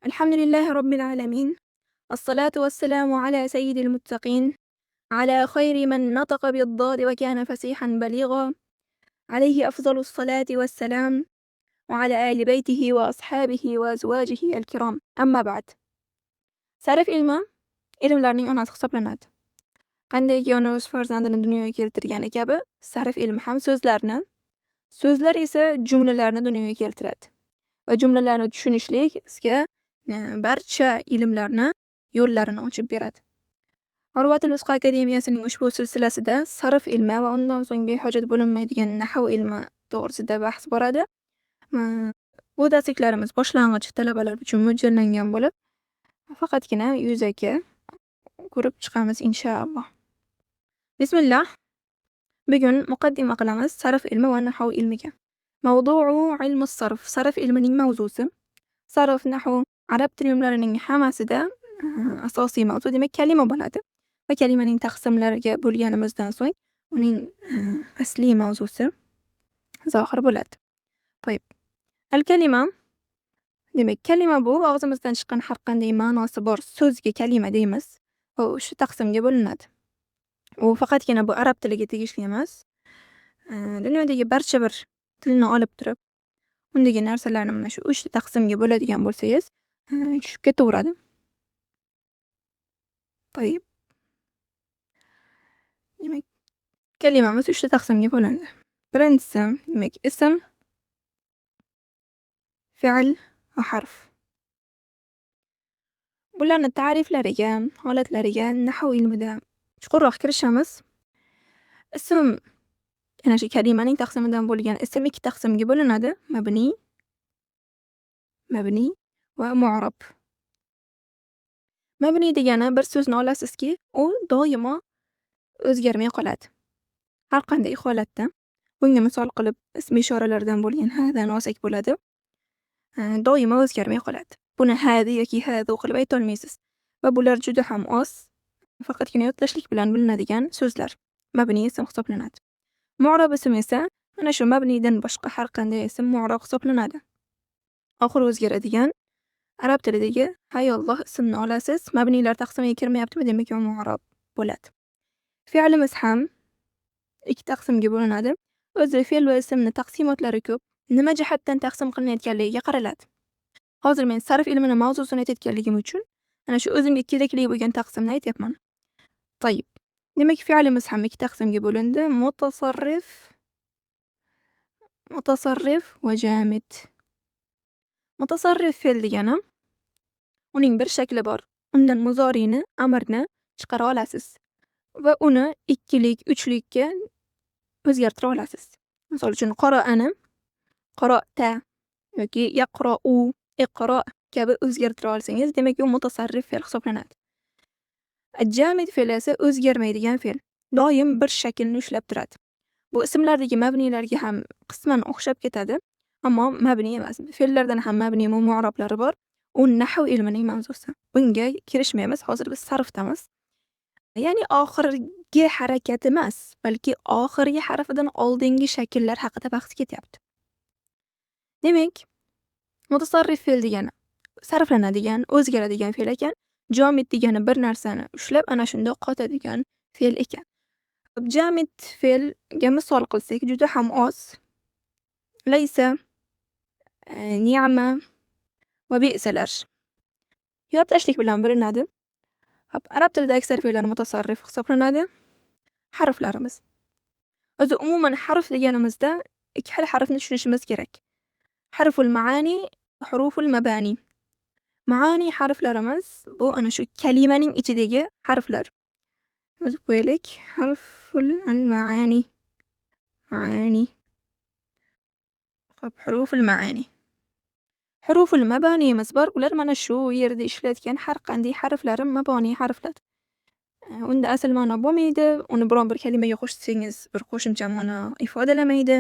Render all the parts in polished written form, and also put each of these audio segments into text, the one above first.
الحمد لله رب العالمين. الصلاة والسلام على سيد المتقين، على خير من نطق بالضاد وكان فسيحا بليغا، عليه أفضل الصلاة والسلام، وعلى آل بيته وأصحابه وأزواجه الkiram. Amma ba'd. Sarf ilmi ilmlarning onasi hisoblanadi. Qanday ona o'z farzandini dunyoga keltirgani kabi, sarf ilmi ham so'zlarni, so'zlar esa jumlalarni dunyoga keltiradi. Va jumlalarni tushunishlik bizga barcha ilmlarni yo'llarini ochib beradi. Horvath Nusxa akademiyasining ushbu silsilasida sarf ilmi va undan so'ng behojat bo'linmaydigan nahv ilmi to'g'risida bahs boradi. Bu darsliklarimiz boshlang'ich talabalar uchun mo'ljallangan bo'lib, faqatgina yuzaki ko'rib chiqamiz inshaalloh. Bismillah. Bugun muqaddima qilamiz sarf ilmi va nahv ilmiga. Mavdu'u ilmus sarf. Sarf ilmining mavzusi. Sarf, nahv, arab tilimlarining hammasida asosiy mavzu demak kalima bo'ladi. Va kalimaning taqsimlariga bo'lganimizdan so'ng uning asli mavzusi zohir bo'ladi. To'yib. Al-kalima demak kalima bu og'zimizdan chiqqan har qanday ma'nosi bor so'zga kalima deymiz. Va shu taqsimga bo'linadi. U faqatgina bu arab tiliga tegishli emas. Dunyodagi barcha bir tilni olib turib, undagi narsalarni mana shu 3 taqsimga bo'ladigan bo'lsangiz, tushib ketaveradi. To'yib. Demak, kalimamiz 3 taqsimga bo'lindi. Birinchisi, demak, ism, fe'l va harf. Bularni ta'riflariga, holatlariga nahv ilmida chuqurroq kirishamiz. Ism ana shu kalimaning taqsimidan bo'lgan ism 2 taqsimga bo'linadi: mabni va mu'rab. Mabni degani bir so'zni olasizki, u doimo o'zgarmay qoladi. Har qanday holatda. Bunga misol qilib ism ishoralardan bo'lgan hadan olsak bo'ladi. Doimo o'zgarmay qoladi. Buni hadi yoki hadu qilib ayta olmaysiz. Va bular juda ham oz, faqatgina yodlashlik bilan bilinadigan so'zlar. Mabni ism hisoblanadi. Mu'rab ism esa mana shu mabnidan boshqa har qanday ism mu'rab hisoblanadi. Oxiri o'zgaradigan arab tilidagi hayolloh ismni olasiz, mabnilar taqsimiga kirmayaptimi, demak u mu'rab bo'ladi. Fe'limiz ham 2 taqsimga bo'linadi. O'zi fe'l va ismni taqsimotlari ko'p. Nima jihatdan taqsim qilinayotganligiga qaraladi. Hozir men sarf ilmining mavzusini aytayotganligim uchun ana shu o'zimga kerakli bo'lgan taqsimni aytyapman. To'yib. Demak, fe'limiz ham 2 taqsimga bo'lindi. Mutasarrif va jamid. Mutasarrif fe'l degani uning bir shakli bor. Undan muzoriyni, amrni chiqara olasiz va uni 2lik, 3likka o'zgartira olasiz. Misol uchun qara'ani qara'ta yoki yaqra'u, iqra kabi o'zgartira olsangiz, demak u mutasarrif fe'l hisoblanadi. Jamid fe'l esa o'zgarmaydigan fe'l. Doim bir shaklni ushlab turadi. Bu ismlardagi mabnilarga ham qisman o'xshab ketadi, ammo mabni emas. Fe'llardan ham mabni va mu'rablari bor. U nahv ilmining mavzusi. Bunga kirishmaymiz. Hozir biz sarfdamiz. Ya'ni oxirgi harakat emas, balki oxirgi harfidan oldingi shakllar haqida bahs ketyapti. Demak, mutasarrif fe'l degani sarflanadigan, o'zgaradigan fe'l ekan. Jamid degani bir narsani ushlab ana shunda qotadigan fe'l ekan. Jamid fe'lga misol qilsak juda ham oz. Laysa, ni'ma va bi'salar. Yodlashlik bilan bilinadi. Arab tilida aksar fe'llar mutasarrif hisoblanadi. Harflarimiz. O'zi umuman harf deganimizda 2 xil harfni tushunishimiz kerak. Harful maani, huruful mabani. Maani harflarimiz bu ana shu kalimaning ichidagi harflar. Yozib qo'yaylik. Harful maani. Maani. Xo'p, huruful maani. Huruful mabaniyimiz bor. Ular mana shu yerda ishlayotgan har qanday harflar mabani harflar. Unda asl ma'no bo'lmaydi. Uni biron bir kalimaga qo'shsangiz bir qo'shimcha ma'no ifodalamaydi.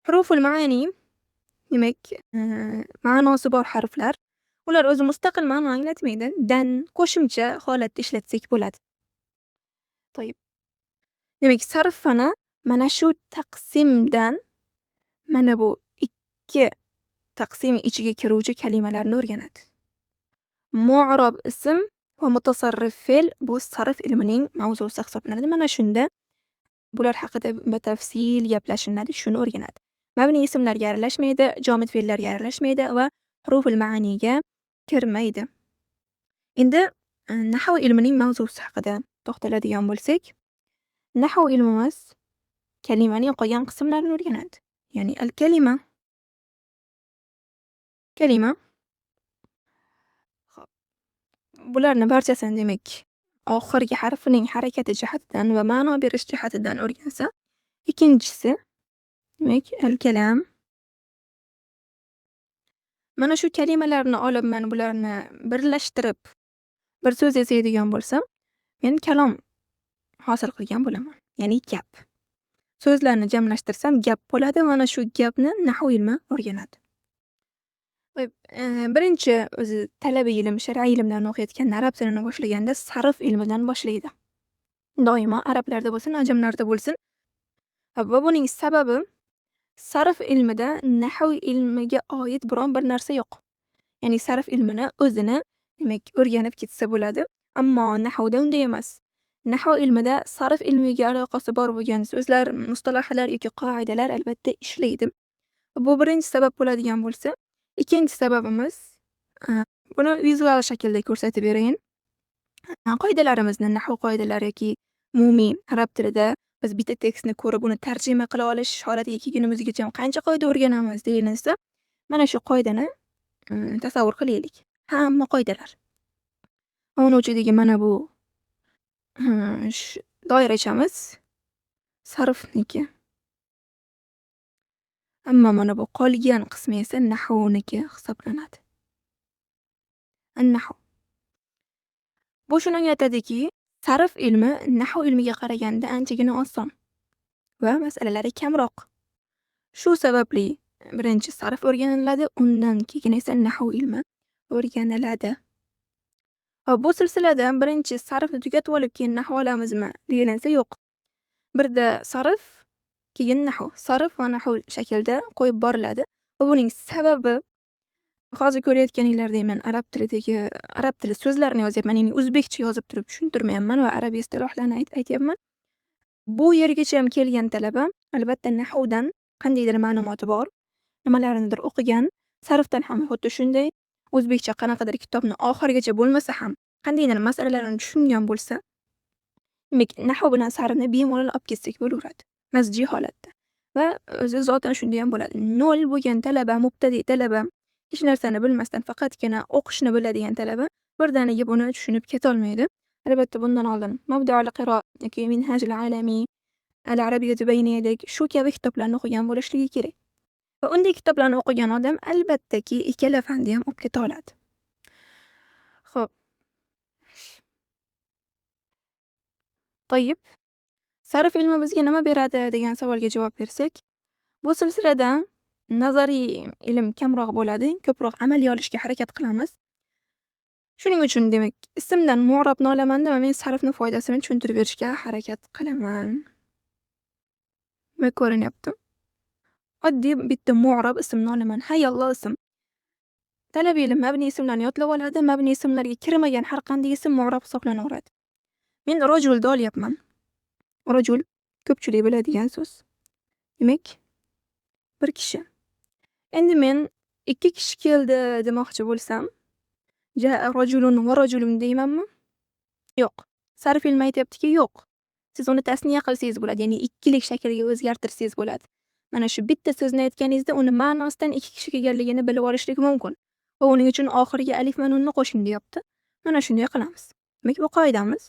Huruful maani demak, ma'nosi bor harflar. Ular o'zi mustaqil ma'no anglatmaydi. Dan qo'shimcha holatda ishlatsak bo'ladi. To'yib. Demak, sarfani mana shu taqsimdan mana bu 2 taqsim ichiga kiruvchi kalimalarni o'rganadi. mu'rob ism va mutasarrif fe'l bu sarf ilmining mavzusi hisoblanadi. Mana shunda bular haqida batafsil gaplashiladi, shuni o'rganadi. Mabniy ismlarga aralashmaydi, jomid fe'llarga aralashmaydi va huruful ma'niga kirmaydi. Endi nahv ilmining mavzusi haqida to'xtaladigan bo'lsak, nahv ilmimiz kalimaning qolgan qismlarini o'rganadi. Ya'ni al-kalima. Kalima. Xo'p, bularni barchasini demak oxirgi harfining harakati jihatidan va ma'no berish jihatidan o'rgansa, ikkinchisi demak al-kalam. Mana shu kalimalarni olib, men bularni birlashtirib bir so'z yasaydigan bo'lsam, men kalom hosil qilgan bo'laman. Ya'ni gap. So'zlarni jamlashtirsam gap bo'ladi. Mana shu gapni nahv ilmi o'rganadi. Voy, birinchi o'zi talabiy ilm, shar'iy ilmlarni o'qiyotganda arab tilini boshlaganda sarf ilmidan boshlaydi. Doimo arablarda bo'lsin, ajamlarda bo'lsin. Va buning sababi sarf ilmida nahv ilmiga oid biron bir narsa yo'q. Ya'ni sarf ilmini o'zini demak o'rganib ketsa bo'ladi. Ammo nahvda unday emas. Nahv ilmida sarf ilmiga aloqasi bor bo'lgan so'zlar, mustalohlar yoki qoidalar albatta ishlaydi. Bu birinchi sabab bo'ladigan bo'lsa, ikkinchi sababimiz buni vizual shaklda ko'rsatib berayin. Qoidalarimizni, nahv qoidalari yoki umumiy arab tilida biz bitta tekstni ko'rib, uni tarjima qila olish holatiga kelgunimizgacha qancha qoida o'rganamiz deyilsa, mana shu qoidani tasavvur qilaylik. Hamma qoidalar. Uni ichidagi mana bu doirachamiz sarfniki. Ammo mana bu qolgan qismi esa nahvniki hisoblanadi. An-nahv. Bu shuni anglatadiki, sarf ilmi nahv ilmiga qaraganda anchagina oson va masalalari kamroq. Shu sababli birinchi sarf o'rganiladi, undan keyin esa nahv ilmi o'rganiladi. Bu silsilada birinchi sarfni tugatib olib keyin nahv olamizmi deyilsa yo'q. Birda sarf, keyin nahv. Sarf va nahv shaklda qo'yib boriladi. Va buning sababi hozir ko'rayotganinglardek men arab tili so'zlarini yozyapman, ya'ni o'zbekcha yozib turib tushuntirmayapman va arab istilohlarni aytyapman. Bu yergacha ham kelgan talaba albatta nahvdan qandaydir ma'lumoti bor, nimalarnidir o'qigan, sarfdan ham xuddi shunday o'zbekcha qanaqadir kitobni oxirigacha bo'lmasa ham qandaydir masalalarni tushungan bo'lsa, demak nahv bilan sarfni bemalol olib ketsak bo'laveradi. Masjiy holatda. Va o'zi zotan shunday ham bo'ladi. Nol bo'lgan talaba, mubtadi talaba, hech narsani bilmasdan faqatgina o'qishni biladigan talaba birdaniga buni tushunib ketolmaydi. Albatta bundan oldin Mabda'ul qiro yoki Minhajul alami, Al-arabiyyatu bayna yadak shu kabi kitoblarni o'qigan bo'lishligi kerak. Va unday kitoblarni o'qigan odam albattaki ikkala fanni ham o'qib keta oladi. Xo'p. To'yib. Sarf ilmi bizga nima beradi degan savolga javob bersak, bu silsilada nazariy ilm kamroq bo'ladi, ko'proq amaliy olishga harakat qilamiz. Shuning uchun demak, ismdan mu'robni olaman-da va men sarfni foydasini tushuntirib berishga harakat qilaman. Va ko'rinyapti. Oddiy bitta mu'rob ismni olaman. Hayallo ism. Talabiy ilm mabniy ismlarni yodlab oladi, mabniy ismlarga kirmagan har qanday ism mu'rob hisoblanaveradi. Men rajulni olyapman. Rajul ko'pchilik biladigan so'z. Demak, bir kishi. Endi men ikki kishi keldi demoqchi bo'lsam, ja'a rajulun va rajulun deymanmi? Yo'q. Sarf ilmi aytayaptiki, yo'q. Siz uni tasniya qilsangiz bo'ladi, ya'ni ikkilik shakliga o'zgartirsangiz bo'ladi. Mana shu bitta so'zni aytganingizda uni ma'nosidan ikki kishi kelganligini bilib olishlik mumkin. Va uning uchun oxiriga alif va nunni qo'shing deyapti. Mana shunday qilamiz. Demak, bu qoidamiz.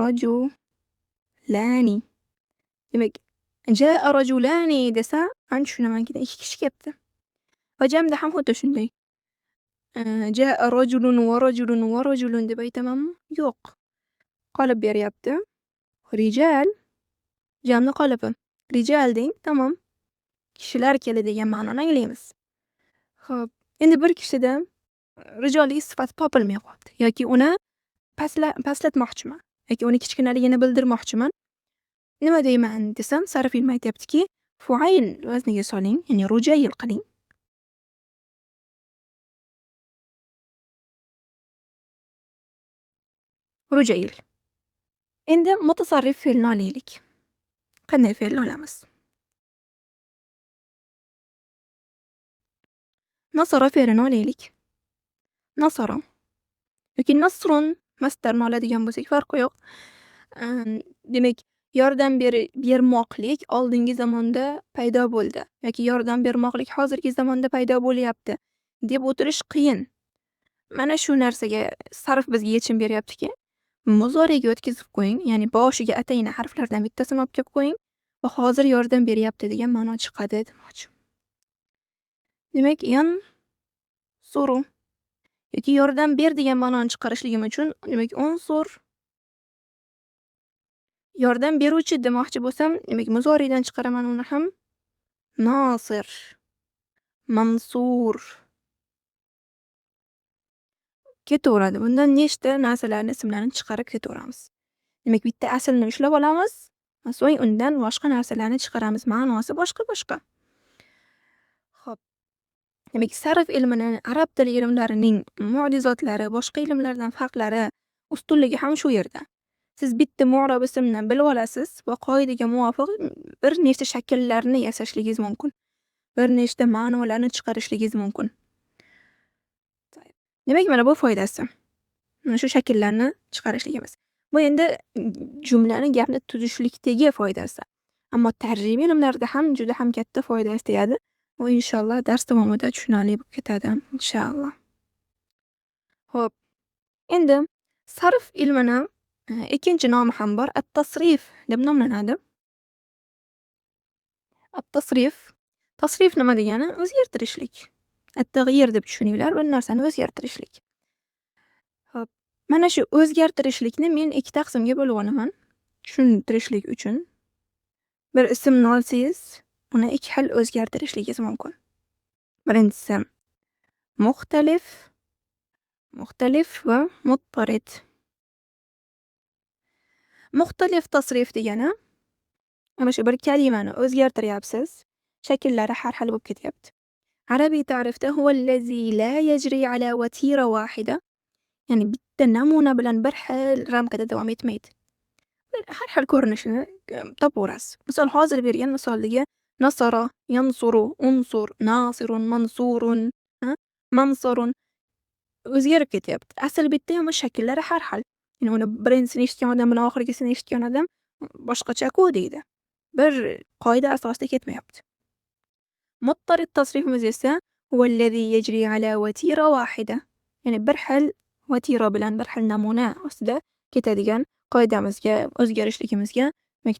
Rajulani. Demak, ja'a rajulani desa, men tushunamanki ikki kishi kelibdi. Va jamda ham xuddi shunday. Ja'a rajulun va rajulun va rajulun deb aytamanmi? Yo'q. Qolib beryapti. Rijal. Jamni qolibi. Rijal deng, tamom. Kishilar keldi degan ma'noni anglaymiz. Xo'p, endi bir kishida rijollik sifat topilmay qoldi yoki uni pastlatmoqchiman yoki uni kichkinaligini bildirmoqchiman. Nima deyman desam, sarf ilmi aytayaptiki, fu'ayl vazniga soling, ya'ni rujayl qiling. Rujayl. Endi mutasarrif fe'lini olaylik. Qanday fe'lni olamiz? Nasara fe'lini olaylik. Nasara yoki nasrun masdarini oladigan bo'lsak farqi yo'q. Demak, yordam bermoqlik oldingi zamonda paydo bo'ldi yoki yordam bermoqlik hozirgi zamonda paydo bo'lyapti deb o'tirish qiyin. Mana shu narsaga sarf bizga yechim beryaptiki, muzoriyga o'tkazib qo'ying, ya'ni boshiga atayin harflardan bittasini olib kelib qo'ying va hozir yordam beryapti degan ma'no chiqadi demoqchi. Demak, suru yoki yordam ber degan ma'noni chiqarishligim uchun, demak, unsur yordam beruvchi demoqchi bo'lsam, demak, muzoriydan chiqaraman uni ham. Nosir, mansur ketaveradi. Bundan nechta narsalarni ismlarini chiqarib ketaveramiz. Demak, bitta aslni ushlab olamiz, so'ng undan boshqa narsalarni chiqaramiz. Ma'nosi boshqa-boshqa. Xo'p. Demak, sarf ilmini, arab tili ilmlarining mo'jizotlari, boshqa ilmlardan farqlari, ustunligi ham shu yerda. Siz bitta mu'rab ismni bilib olasiz va qoidaga muvofiq bir nechta shakllarni yasashligingiz mumkin. Bir nechta ma'nolarni chiqarishligingiz mumkin. Demak, mana bu foydasi. Mana shu shakllarni chiqarishligimiz. Bu endi jumlani, gapni tuzishlikdagi foydasi. Ammo tarjima ilmlarida ham juda ham katta foydasi tegadi. Bu inshaalloh dars davomida tushunarli bo'lib ketadi, inshaalloh. Xo'p. Endi sarf ilmini ikkinchi nomi ham bor, at-tasrif deb nomlanadi. At-tasrif, tasrif nima degani? O'zgartirishlik. At-taghyir deb tushuninglar, bir narsani o'zgartirishlik. Xo'p, mana shu o'zgartirishlikni men ikkita qismga bo'lib olaman. Tushuntirishlik uchun. Bir ismni olsangiz, uni ikki xil o'zgartirishligingiz mumkin. Birinchisi muxtalif va muttarid. Muxtalif tasrif degani, mana shu bir kalimani o'zgartiryapsiz, shakllari har xil bo'lib ketyapti. Arabiy ta'rifda huvallazi la yajri ala watira wahida, ya'ni bitta namuna bilan bir xil ramkada davom etmaydi. Har xil ko'rinishini topaverasiz. Misol, hozir bergan misoldagi nasara, yansuru, unsur, nasirun, mansurun, mansarun o'zgarib ketyapti. Asl bitta, ammo shakllari har xil. Ya'ni uni birinchisini eshitgan odam bilan oxirgisini eshitgan odam boshqacha-ku deydi. Bir qoida asosida ketmayapti. Muttarid tasrifimiz esa huvallazi yajri ala watira wahida, ya'ni bir xil watira bilan bir xil namuna ostida ketadigan qoidamizga, o'zgarishligimizga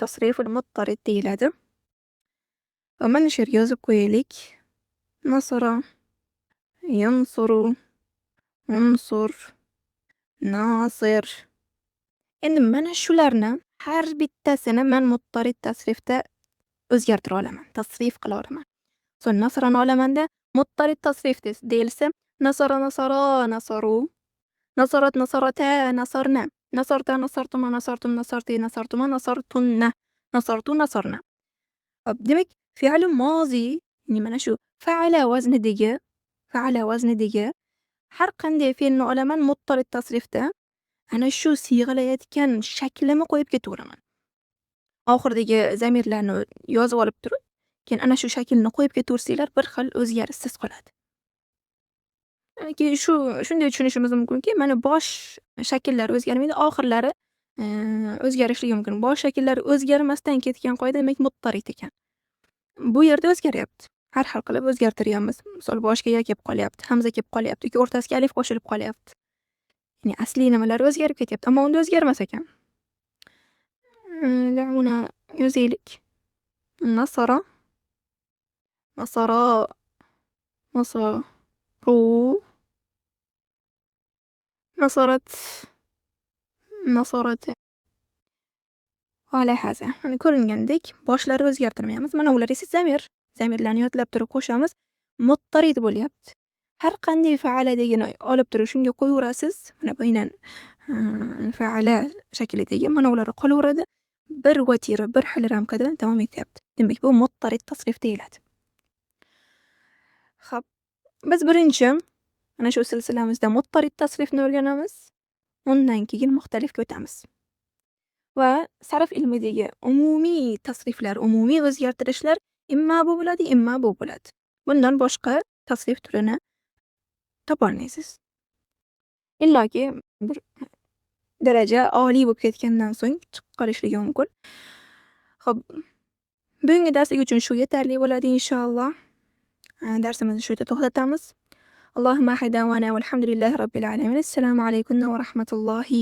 tasriful muttarid deyiladi. Va mana shu yerga yozib qo'yaylik. Nasara, yansuru, unsur, nasir. Endi mana shularni har bittasini men muttarid tasrifda o'zgartira olaman, tasrif qila olaman. So'ng nasrani olamanda muttarid tasrif deyilsa, nasara, nasaru, nasarat, nasarata, nasarna, nasarta, nasartuma, nasartum, nasarti, nasartuma, nasartunna, nasartu, nasarna. Demak, fe'l mozi, mana shu fa'ala vaznidagi har qanday fe'lni olaman muttarid tasrifda, ana shu siyg'alayotgan shaklimni qo'yib ketaveraman. Oxiridagi zamirlarni yozib olib turib, keyin ana shu shaklni qo'yib ketaversanglar, bir xil o'zgarishsiz qoladi. Keyin shunday tushunishimiz mumkinki, mana bosh shakllari o'zgarmaydi, oxirlari o'zgarishligi mumkin. Bosh shakllari o'zgarmasdan ketgan qoida demak muttarid ekan. Bu yerda o'zgaryapti. Har xil qilib o'zgartiryapmiz. Misol, boshiga ya kelib qolyapti, hamza kelib qolyapti yoki o'rtasiga alif qo'shilib qolyapti. Ya'ni asli nimalar o'zgarib ketyapti, ammo unda o'zgarmas ekan. Uni yozaylik. Nasara, nasaru, nasarat, nasarati. Hala haza. Mana ko'ringandek, boshlari o'zgartirmaymiz. Mana ular esa zamirlarni yodlab turib qo'shamiz. Muttarid bo'lyapti. Har qanday fa'ala degani olib turib shunga qo'yaverasiz. Mana bu aynan fa'ala shaklidagi mana ular qolaveradi. Bir vatira, bir xil ramkada davom etyapti. Demak, bu muttarid tasrif deyiladi. Xo'p, biz birinchi mana shu silsilamizda muttarid tasrifni o'rganamiz. undan keyin muxtalifga o'tamiz. Va sarf ilmidagi umumiy tasriflar, umumiy o'zgartirishlar imma bu bo'ladi, imma bu bo'ladi. Bundan boshqa tasrif turini topolmaysiz. Illoki bir daraja oliy bo'lib ketgandan so'ng chiqib qolishligi mumkin. Xo'p, bugungi darslik uchun shu yetarli bo'ladi inshaalloh. Darsimizni shu yerda to'xtatamiz. Allohumma hayda va ana valhamdulillahi robbil alamin. Assalomu alaykum va rahmatullohi